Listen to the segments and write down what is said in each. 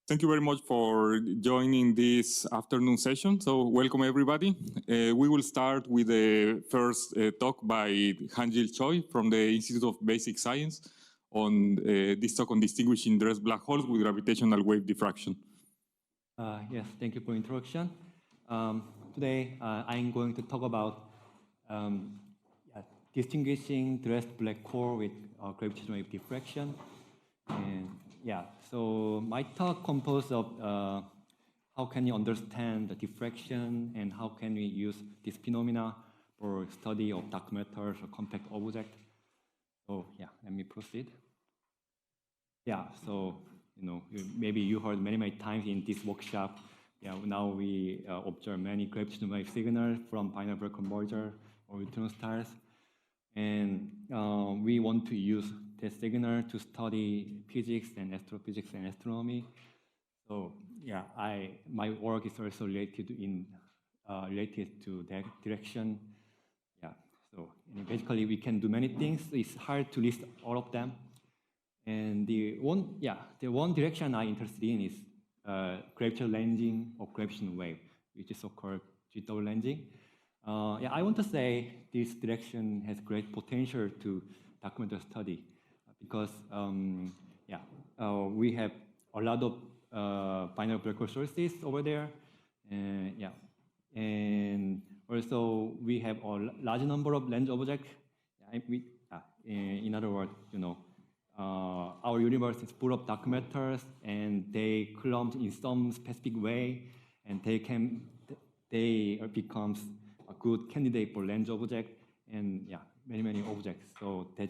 Thank you very much for joining this afternoon session. So welcome everybody. We will start with the first talk by Gil Choi from the Institute of Basic Science on this talk on distinguishing dressed black holes with gravitational wave diffraction. Yes, thank you for introduction. Today I'm going to talk about distinguishing dressed black hole with gravitational wave diffraction. And so my talk composed of how can you understand the diffraction and how can we use this phenomena for study of dark matter or compact object. So let me proceed. So maybe you heard many times in this workshop. Now we observe many gravitational wave signals from binary black hole merger or neutron stars, and we want to use this signal to study physics and astrophysics and astronomy. So my work is also related to that direction. So basically we can do many things. It's hard to list all of them. And the one direction I'm interested in is gravitational lensing of gravitational wave, which is so-called G-double lensing. I want to say this direction has great potential to document study because we have a lot of binary black hole sources over there, and also we have a large number of lens objects. In other words, our universe is full of dark matters, and they clump in some specific way, and they becomes a good candidate for lens object, and many objects. So that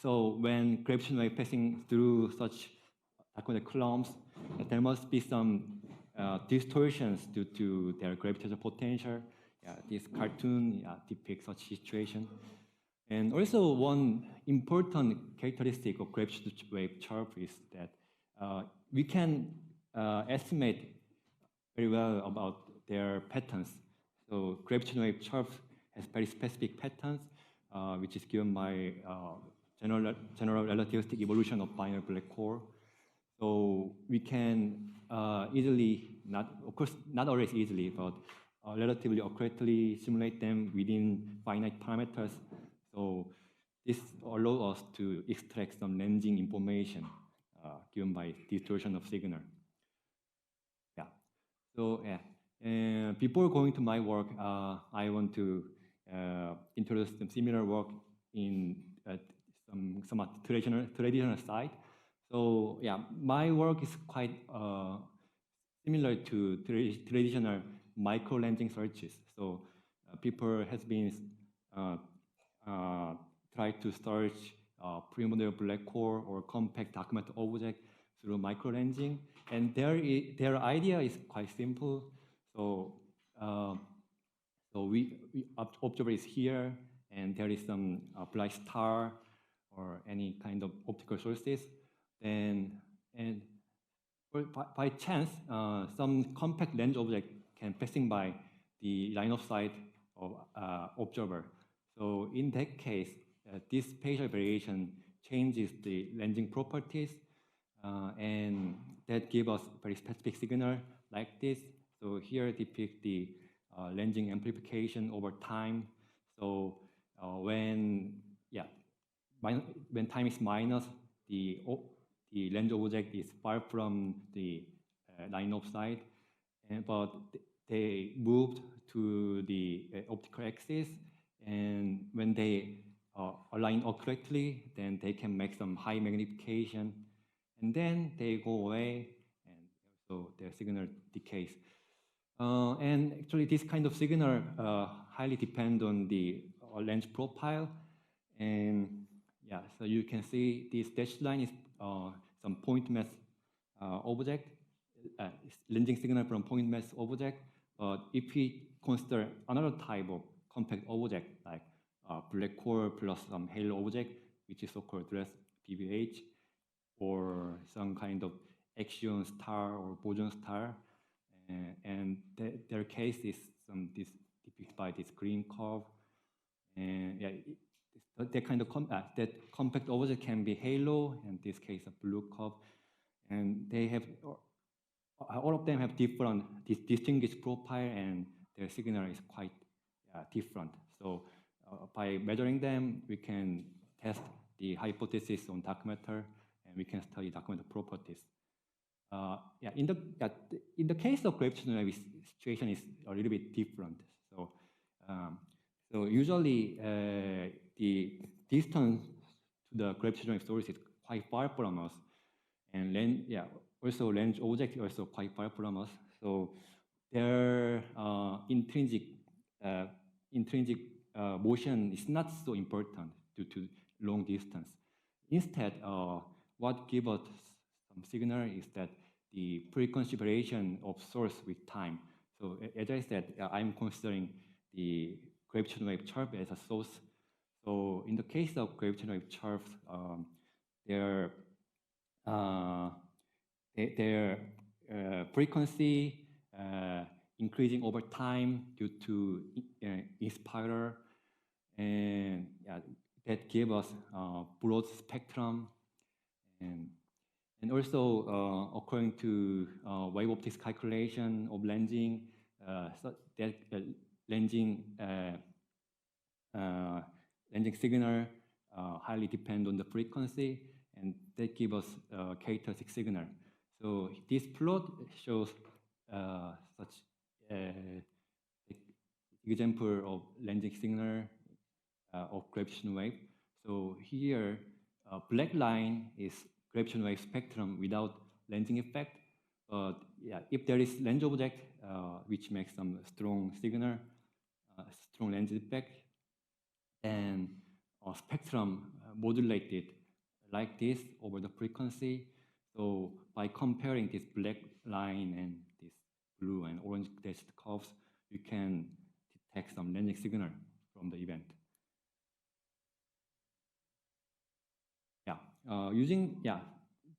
so when gravitational wave passing through such dark matter clumps, there must be some distortions due to their gravitational potential. This cartoon depicts such situation. And also one important characteristic of gravitational wave chirp is that we can estimate very well about their patterns. So gravitational wave chirp has very specific patterns, which is given by general relativistic evolution of binary black hole. So we can easily, of course not always easily, but relatively accurately simulate them within finite parameters. So this allows us to extract some lensing information given by distortion of signal. So before going to my work, I want to introduce some similar work in some somewhat traditional side. So my work is quite similar to traditional micro lensing searches. So people has been try to search primordial black hole or compact dark matter object through micro lensing, and their idea is quite simple. So we observer is here, and there is some bright star or any kind of optical sources. And by chance, some compact lens object can passing by the line of sight of observer. So in that case, this spatial variation changes the lensing properties, and that gives us very specific signal like this. So here depict the lensing amplification over time. So when time is minus, the lens object is far from the line of sight, but they moved to the optical axis, and when they align correctly, then they can make some high magnification, and then they go away, and so their signal decays. And actually, this kind of signal highly depend on the lens profile, and so you can see this dashed line is some point mass object, lensing signal from point mass object. But if we consider another type of compact object like black hole plus some halo object, which is so-called dressed BBH, or some kind of axion star or boson star, and their case is depicted by this green curve, and that kind of that compact object can be halo, in this case a blue curve, and they have all of them have different distinguished profile, and their signal is quite different. So by measuring them, we can test the hypothesis on dark matter, and we can study dark matter properties. In the case of gravitational wave, situation is a little bit different. So usually the distance to the gravitational wave source is quite far from us, and then also range object is also quite far from us. So their intrinsic motion is not so important due to long distance. Instead, what gives us some signal is that the frequency variation of source with time. So as I said, I'm considering the gravitational wave chirp as a source. So in the case of gravitational wave chirps, their frequency increasing over time due to inspiral, and that gave us broad spectrum, and also according to wave optics calculation of lensing, so that lensing signal highly depend on the frequency, and that gives us characteristic signal. So this plot shows such example of lensing signal of gravitational wave. So here, black line is gravitational wave spectrum without lensing effect. But if there is lens object which makes some strong signal, strong lens effect, and spectrum modulated like this over the frequency. So by comparing this black line and this blue and orange dashed curves, you can detect some lensing signal from the event.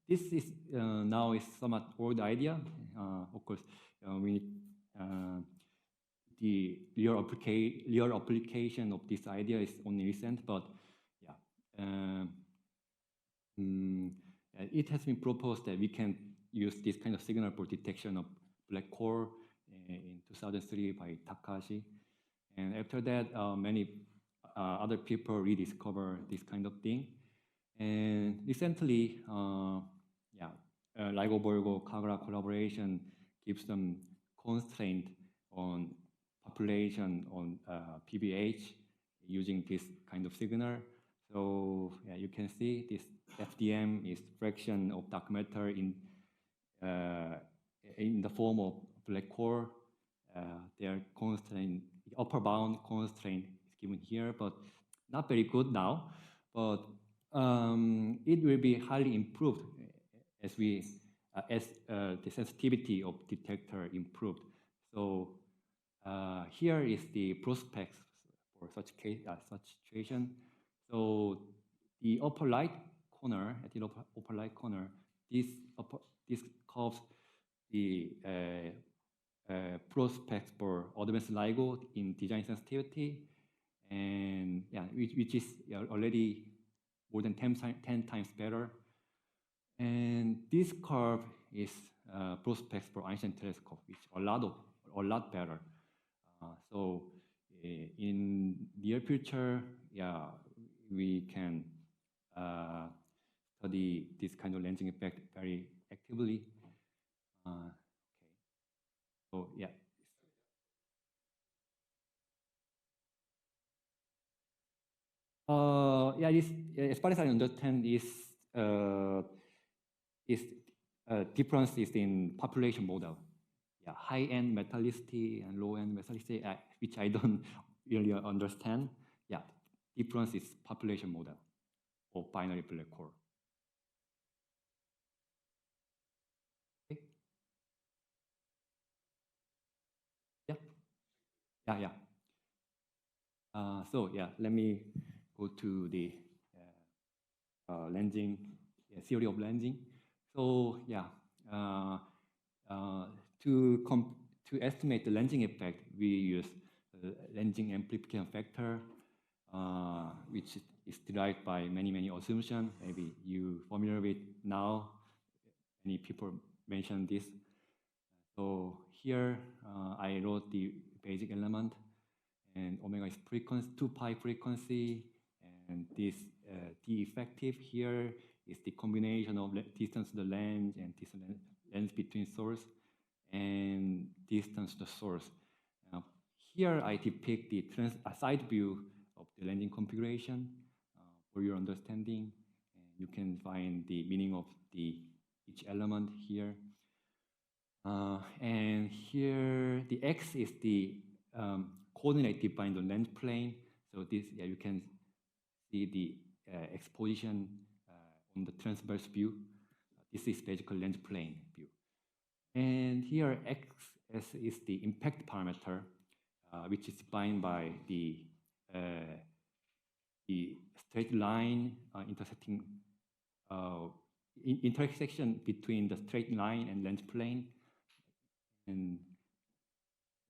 This is now is somewhat old idea. Of course, we the real application of this idea is only recent, but it has been proposed that we can use this kind of signal for detection of black hole in 2003 by Takahashi. And after that, many other people rediscover this kind of thing. And recently, LIGO-Borgo-Kagra collaboration gives some constraint on population on PBH using this kind of signal. So you can see this FDM is fraction of dark matter in the form of black hole. Their constraint, the upper bound constraint is given here, but not very good now. But it will be highly improved as the sensitivity of detector improved. So here is the prospects for such case, such situation. So the upper right corner, at the upper right corner, this curves the prospects for advanced LIGO in design sensitivity, and which is already more than 10 times better. And this curve is prospects for Einstein telescope, which a lot better. So in near future, we can study this kind of lensing effect very actively. Okay. So as far as I understand, difference is in population model. High-end metallicity and low-end metallicity, which I don't really understand. Difference is population model of binary black hole. Okay. Let me go to the lensing theory of lensing. So to estimate the lensing effect, we use lensing amplification factor, which is derived by many assumptions. Maybe you familiar with now, many people mention this. So here I wrote the basic element, and omega is frequency, 2 pi frequency, and this d effective here is the combination of distance to the lens and distance lens between source and distance to the source. Here I depict the side view of the lensing configuration for your understanding. And you can find the meaning of each element here. And here the x is the coordinate defined on lens plane. So this, you can see the exposition on the transverse view. This is basically lens plane view. And here x is the impact parameter, which is defined by the straight line intersecting intersection between the straight line and lens plane. And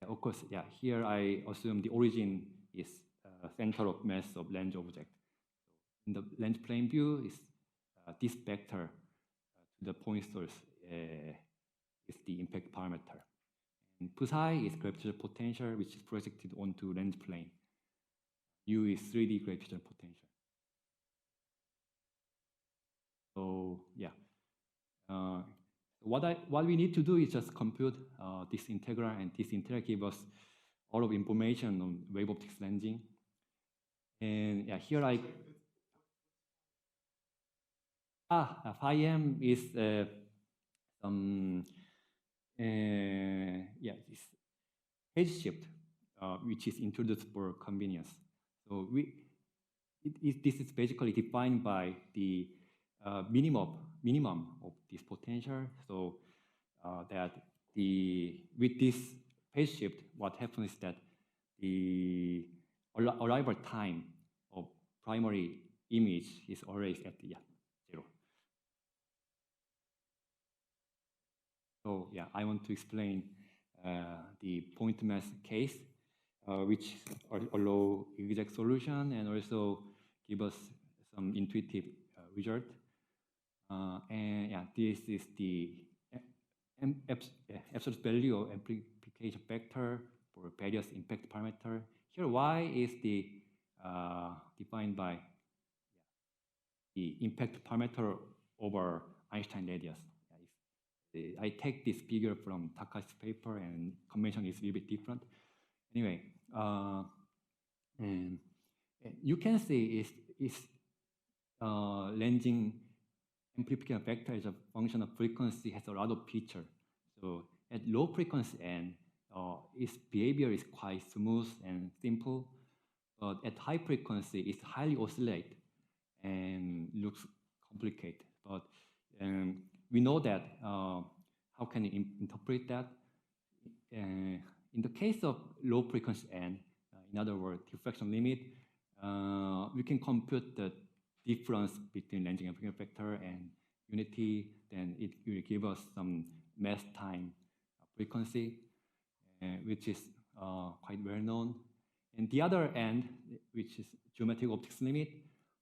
of course, here I assume the origin is center of mass of lens object. In the lens plane view, is this vector to the point source is the impact parameter. And psi is gravitational potential, which is projected onto lens plane. U is 3D gravitational potential. So what we need to do is just compute this integral, and this integral gives us all of information on wave optics lensing. And here phi m is this phase shift, which is introduced for convenience. So this is basically defined by the minimum of this potential. So that with this phase shift, what happens is that the arrival time of primary image is always at 0. So I want to explain the point mass case, which allow exact solution and also give us some intuitive result. And this is the absolute value of amplification vector for various impact parameter. Here, y is the defined by the impact parameter over Einstein radius. I take this figure from Takashi's paper, and convention is a little bit different. Anyway, and you can see is lensing amplification vector as a function of frequency has a lot of feature. So at low frequency n, its behavior is quite smooth and simple, but at high frequency, it's highly oscillate and looks complicated. But we know that how can you interpret that? In the case of low frequency n, in other words, diffraction limit, we can compute the difference between lensing amplification vector and unity. Then it will give us some mass time frequency, which is quite well known. And the other end, which is geometric optics limit,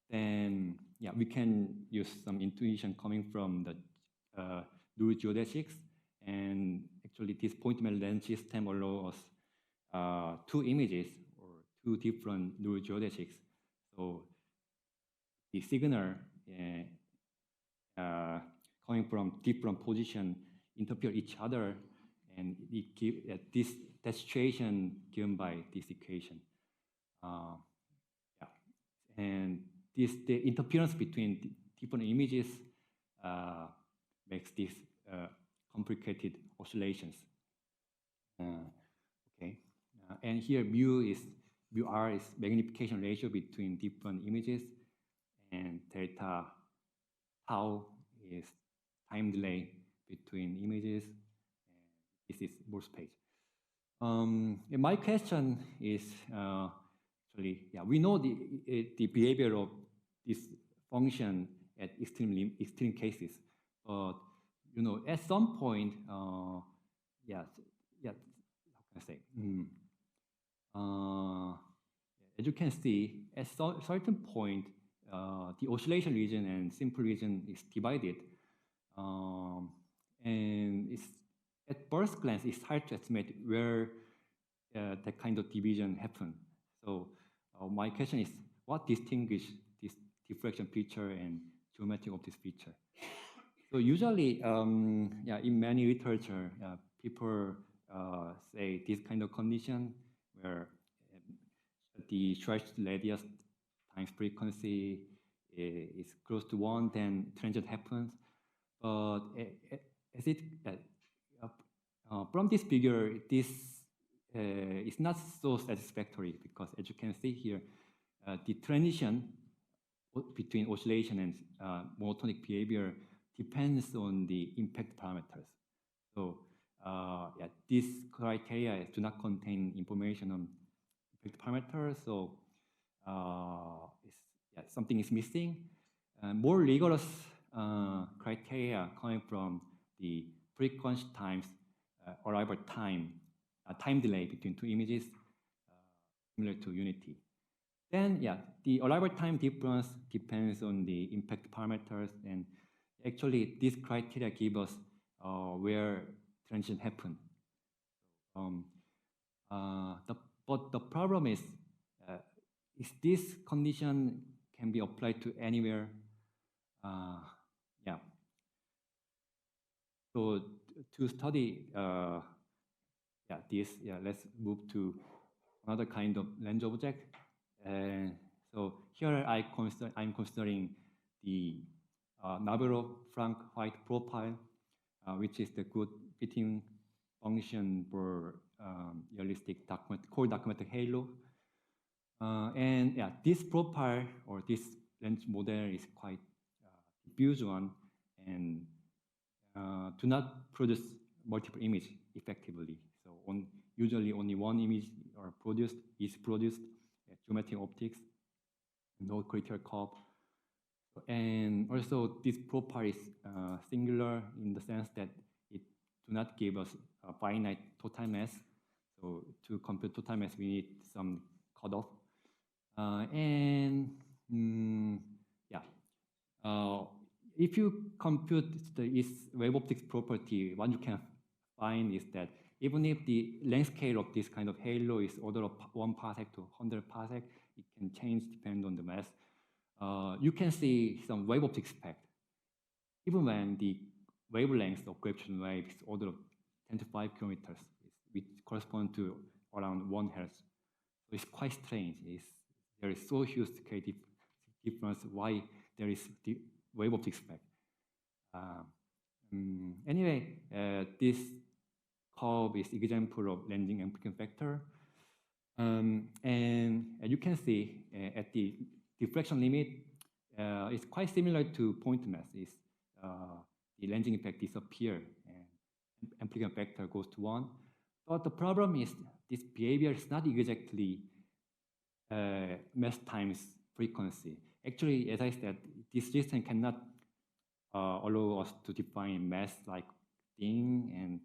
then we can use some intuition coming from the Lewis geodesics. And actually, this point mass lens system allows us 2 images or 2 different Lewis geodesics. So the signal coming from different position interfere each other, and it gives that situation given by this equation. And the interference between different images makes this complicated oscillations. And here mu r is magnification ratio between different images, and delta tau is time delay between images. And this is Morse page. My question is actually, we know the behavior of this function at extreme cases, but at some point, how can I say? As you can see, at certain point, the oscillation region and simple region is divided. And at first glance, it's hard to estimate where that kind of division happened. So my question is, what distinguishes this diffraction feature and geometric optics feature? So usually, in many literature, people say this kind of condition where the stretched radius times frequency is close to 1, then transient happens. But as it from this figure, this is not so satisfactory because, as you can see here, the transition between oscillation and monotonic behavior depends on the impact parameters. So these criteria do not contain information on impact parameters. So something is missing. More rigorous criteria coming from the frequency times arrival time, time delay between two images, similar to unity. Then, the arrival time difference depends on the impact parameters, and actually, these criteria give us where transition happened. But the problem is this condition can be applied to anywhere. So to study this, let's move to another kind of lens object. So here I'm considering the Navarro-Frank-White profile, which is the good fitting function for realistic core dark matter halo. And this profile or this lens model is quite diffuse one and do not produce multiple images effectively. So usually only one image is produced at geometric optics, no critical curve. And also this profile is singular in the sense that it do not give us a finite total mass. So to compute total mass, we need some cutoff. If you compute the wave optics property, what you can find is that even if the length scale of this kind of halo is order of 1 parsec to 100 parsec, it can change depending on the mass. You can see some wave optics effect, even when the wavelength of gravitational wave is order of 10 to 5 kilometers, which corresponds to around 1 hertz. So it's quite strange. There is so huge scale difference why there is the wave optics effect. Anyway, this curve is example of lensing amplitude vector. And you can see at the diffraction limit, it's quite similar to point mass. The lensing effect disappears and amplitude vector goes to 1. But the problem is this behavior is not exactly mass times frequency. Actually, as I said, this system cannot allow us to define mass-like thing,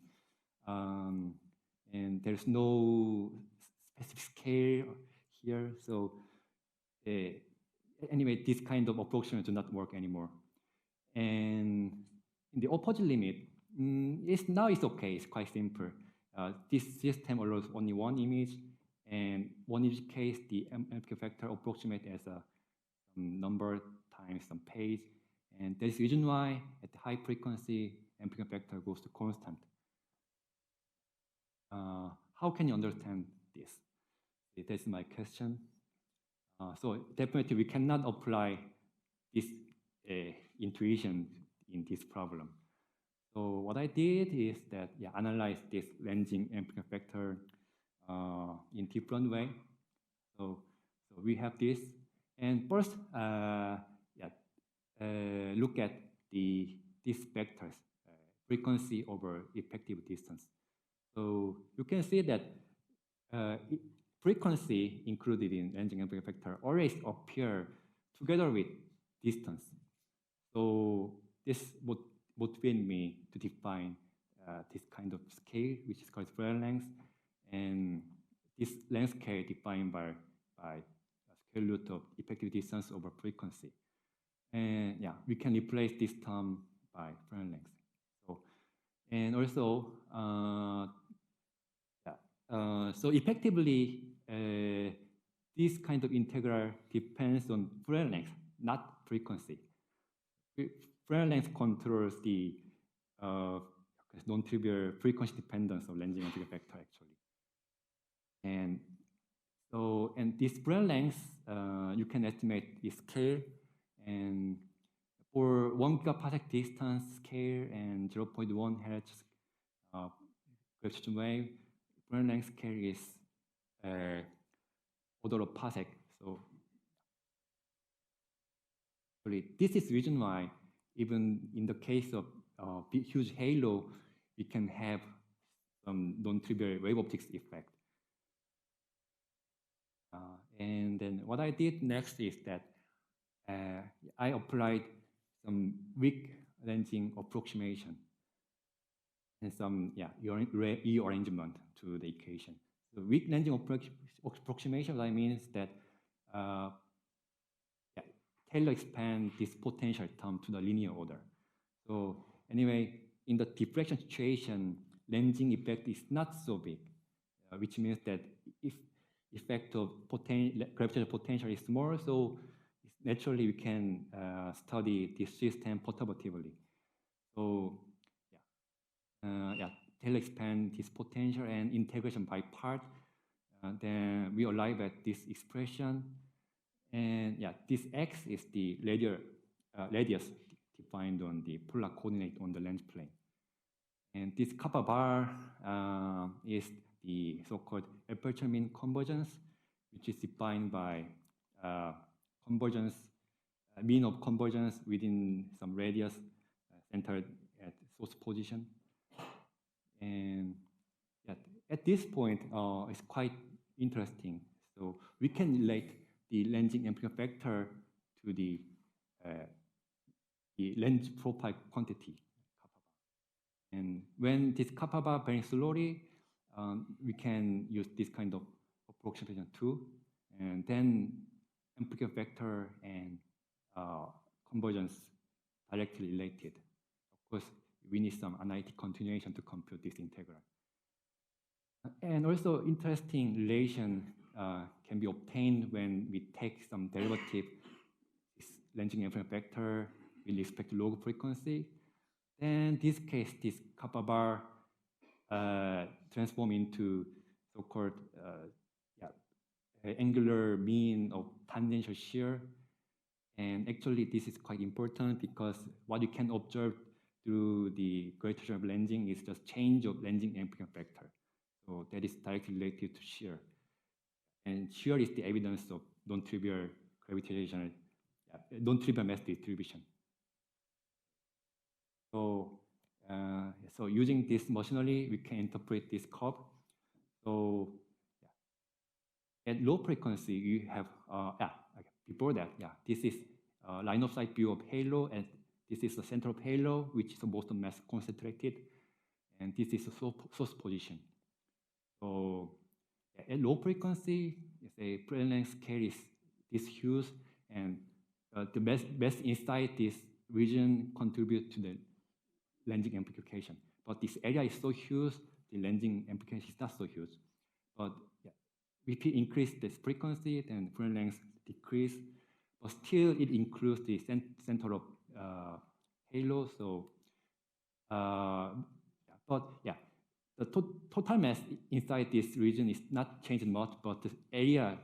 and there's no specific scale here. So anyway, this kind of approximation do not work anymore. And in the opposite limit, now it's okay. It's quite simple. This system allows only one image, and one image case, the amplitude vector approximate as a number times some page. And there's reason why at the high frequency, amplitude vector goes to constant. How can you understand this? That's my question. So definitely we cannot apply this intuition in this problem. So what I did is that analyze this lensing amplitude vector in different way. So we have this, and first look at these vectors, frequency over effective distance. So you can see that frequency included in lensing amplitude vector always appear together with distance. So this would motivate me to define this kind of scale, which is called Freire length, and this length scale defined by a square root of effective distance over frequency. And we can replace this term by Fresnel length. So, and also, so effectively, this kind of integral depends on Fresnel length, not frequency. Fresnel length controls the non-trivial frequency dependence of Lensing integral vector actually. And so, and this Fresnel length, you can estimate the scale, and for 1 gigaparsec distance scale and 0.1 hertz gravitational wave, Fresnel length scale is order of parsec. So this is the reason why even in the case of huge halo, we can have some non-trivial wave optics effect. And then what I did next is that I applied some weak lensing approximation and some rearrangement to the equation. The weak lensing approximation, that means that Taylor expand this potential term to the linear order. So anyway, in the diffraction situation, lensing effect is not so big, which means that if effect of gravitational potential is small, so naturally we can study this system perturbatively. So Taylor expand this potential and integration by part. Then we arrive at this expression. And this x is the radius defined on the polar coordinate on the lens plane. And this kappa bar is the so-called aperture mean convergence, which is defined by convergence, mean of convergence within some radius centered at source position. And at this point, it's quite interesting. So we can relate the lensing amplitude vector to the lens profile quantity, kappa bar. And when this kappa bar varies slowly, we can use this kind of approximation too. And then amplitude vector and convergence directly related. Of course, we need some analytic continuation to compute this integral. And also interesting relation can be obtained when we take some derivative, this lensing amplitude vector with respect to log frequency. Then in this case, this kappa bar transform into so-called angular mean of tangential shear. And actually, this is quite important because what you can observe through the gravitational lensing is just change of lensing amplitude vector. So that is directly related to shear. And shear is the evidence of non-trivial gravitational, non-trivial mass distribution. So, so using this machinery, we can interpret this curve. So at low frequency, you have, before that, this is line of sight view of halo, and this is the center of halo, which is the most mass concentrated, and this is the source position. So at low frequency, the Fresnel length scale is this huge, and the best inside this region contribute to the lensing amplification. But this area is so huge, the lensing amplification is not so huge. But if we increase this frequency, then Fresnel length decrease, but still it includes the center of halo. So, the total mass inside this region is not changing much, but the area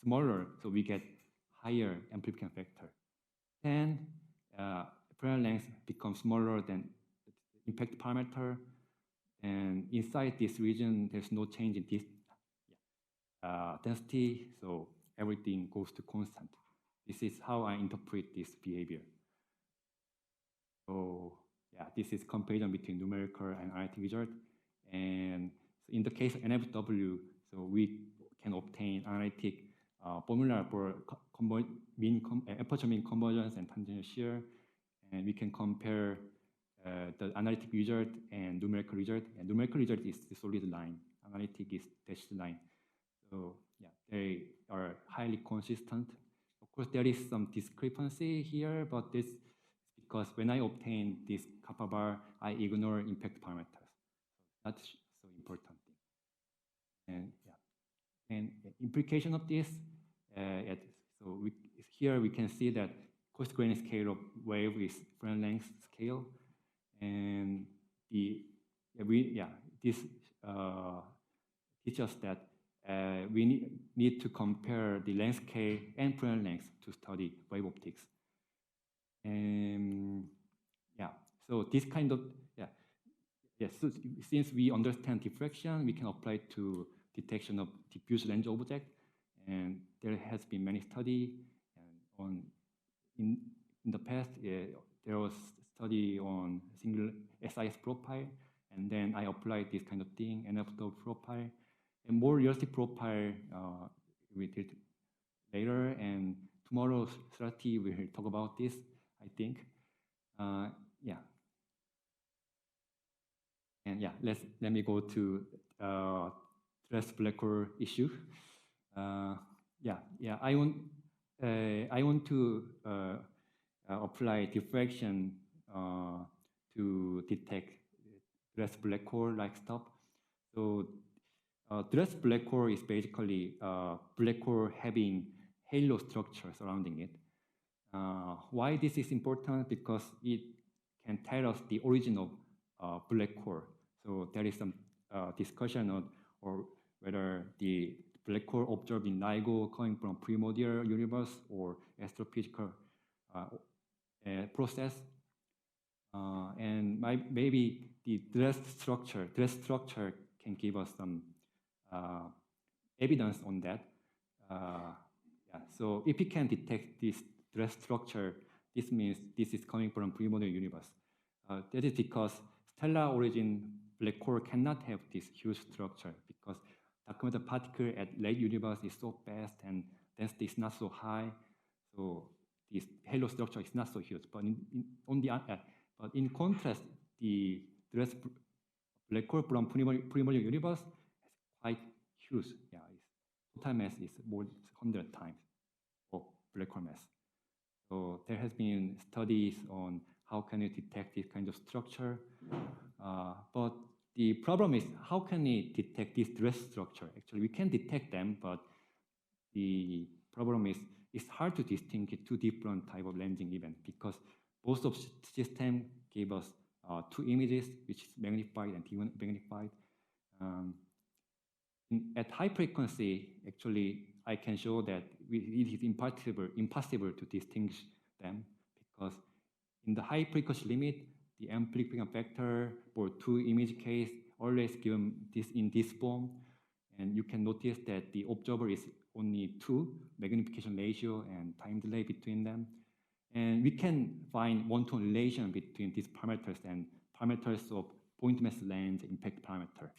smaller, so we get higher amplification factor. Then Fresnel length becomes smaller than the impact parameter, and inside this region, there's no change in this density, so everything goes to constant. This is how I interpret this behavior. So this is comparison between numerical and analytic result. And in the case of NFW, so we can obtain analytic formula for aperture mean convergence and tangential shear, and we can compare the analytic result and numerical result. And numerical result is the solid line, analytic is dashed line. So they are highly consistent. Of course, there is some discrepancy here, but this is because when I obtain this kappa bar, I ignore impact parameters. That's so important thing. And yeah, and implication of this, here we can see that coarse grain scale of wave is Fresnel length scale, and this teaches us that we need to compare the length scale and Fresnel length to study wave optics. And yeah, so this kind of so since we understand diffraction, we can apply to detection of diffuse range object, and there has been many studies on in the past. There was study on single SIS profile, and then I applied this kind of thing, NFW profile, and more realistic profile we did later. And tomorrow's strategy we will talk about this, I think. Yeah. And yeah, let me go to stress black hole issue. I want to apply diffraction to detect stress black hole like stuff. So stress black hole is basically a black hole having halo structure surrounding it. Why this is important? Because it can tell us the origin of black hole. So there is some discussion on or whether the black hole observed in LIGO coming from primordial universe or astrophysical process. And maybe the dress structure can give us some evidence on that. So if we can detect this dress structure, this means this is coming from primordial universe. That is because stellar origin black hole cannot have this huge structure because dark matter particle at late universe is so fast and density is not so high. So this halo structure is not so huge. But in contrast, the dress black hole from primordial universe is quite huge. Yeah, total mass is more than 100 times of black hole mass. So there has been studies on how can you detect this kind of structure. But the problem is how can we detect this dress structure? Actually, we can detect them, but the problem is it's hard to distinguish two different type of lensing events because both of systems gave us two images, which is magnified and demagnified. At high frequency, actually, I can show that it is impossible to distinguish them because in the high frequency limit, the amplification factor for two image case always given this in this form, and you can notice that the observer is only 2 magnification ratio and time delay between them, and we can find one-to-one relation between these parameters and parameters of point mass lens impact parameter.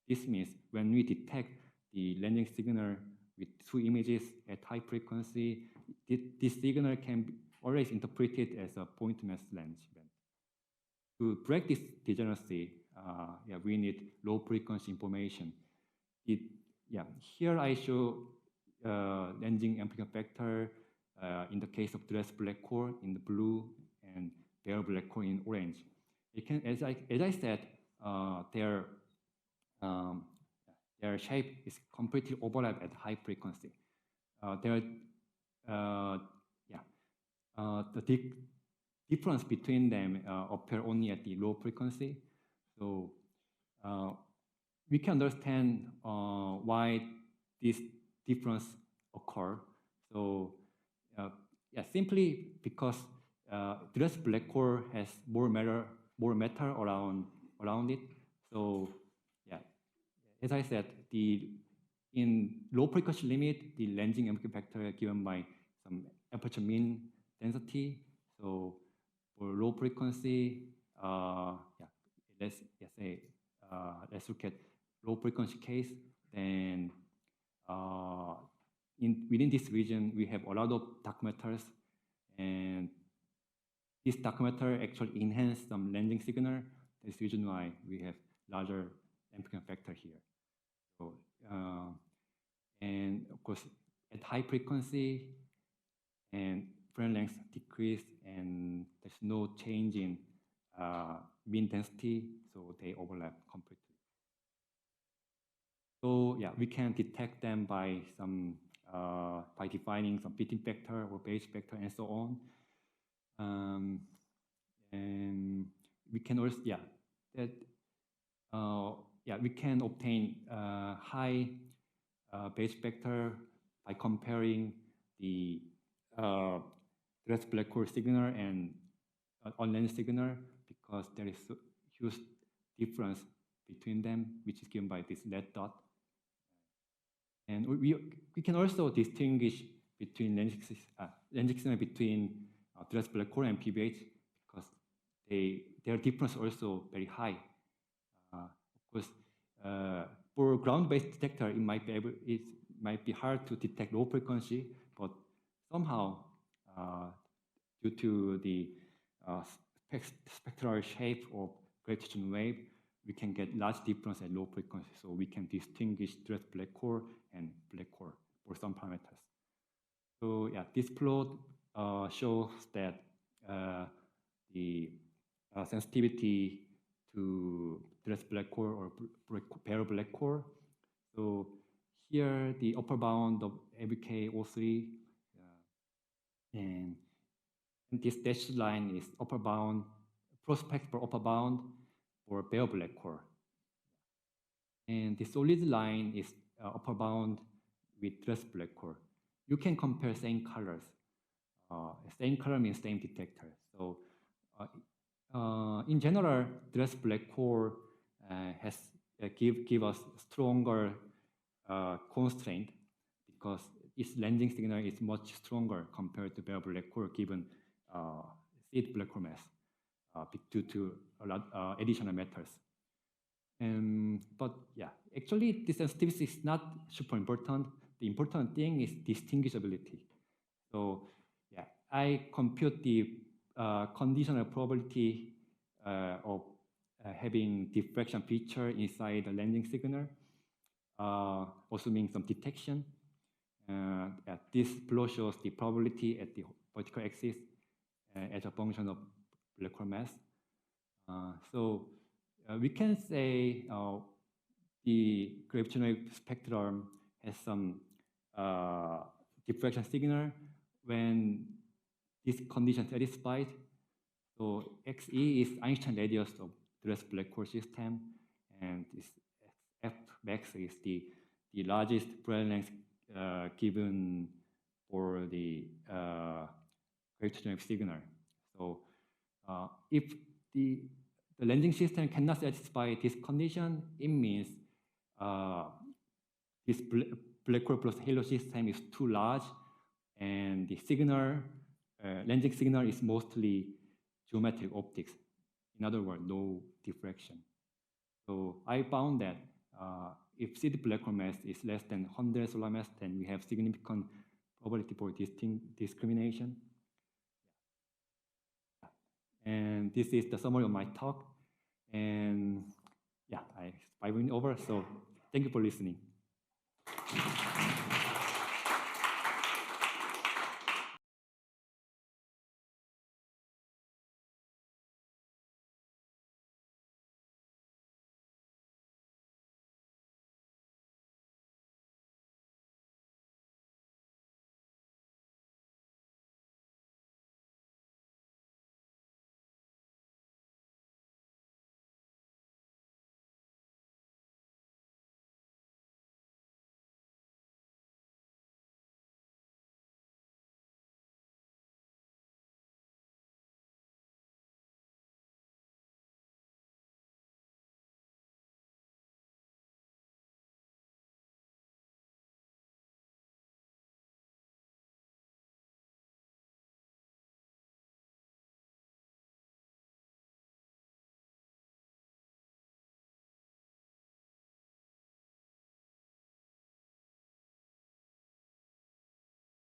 This means when we detect the lensing signal with two images at high frequency, this signal can be always interpreted as a point mass lens event. To break this degeneracy, we need low frequency information. Here I show lensing amplification factor in the case of dress black hole in the blue and bare black hole in orange. It can, as I said, their shape is completely overlap at high frequency. The difference between them appear only at the low frequency. So we can understand why this difference occur. So simply because dress black hole has more matter around it. So as I said, in low frequency limit, the lensing amplification factor given by some aperture mean density. So for low frequency, let's look at low frequency case. Then within this region, we have a lot of dark matters, and this dark matter actually enhance some lensing signal. That's the reason why we have larger amplification factor here. So, and of course, at high frequency, and different lengths decrease, and there's no change in mean density, so they overlap completely. So yeah, we can detect them by some by defining some fitting factor or Bayes factor and so on. And we can also we can obtain high Bayes factor by comparing the direct black hole signal and on-lens signal, because there is a huge difference between them, which is given by this red dot. And we can also distinguish between lensing signal between direct black hole and PBH, because their difference also very high. Of course, for ground-based detector, it might be hard to detect low frequency, but somehow, due to the spectral shape of gravitational wave, we can get large difference at low frequency, so we can distinguish direct black hole and black hole for some parameters. So yeah, this plot shows that the sensitivity to direct black hole or bare black hole. So here the upper bound of ABK03, and this dashed line is upper bound, prospect for upper bound for bare black hole. And the solid line is upper bound with direct black hole. You can compare same colors. Same color means same detector. So in general, direct black hole has give us stronger constraint, because its lensing signal is much stronger compared to bare black hole given seed black hole mass due to a lot additional matters. But yeah, actually, this sensitivity is not super important. The important thing is distinguishability. So yeah, I compute the conditional probability of having diffraction feature inside the lensing signal, assuming some detection. This plot shows the probability at the vertical axis as a function of black hole mass. So we can say the gravitational spectrum has some diffraction signal when this condition satisfied. So XE is Einstein radius of direct black hole system, and this F max is the largest Bragg length given for the gravitational signal. So if the lensing system cannot satisfy this condition, it means this black hole plus halo system is too large, and the signal, lensing signal is mostly geometric optics. In other words, no diffraction. So I found that if seed black hole mass is less than 100 solar mass, then we have significant probability for discrimination. And this is the summary of my talk. And yeah, I 5 minutes over, so thank you for listening.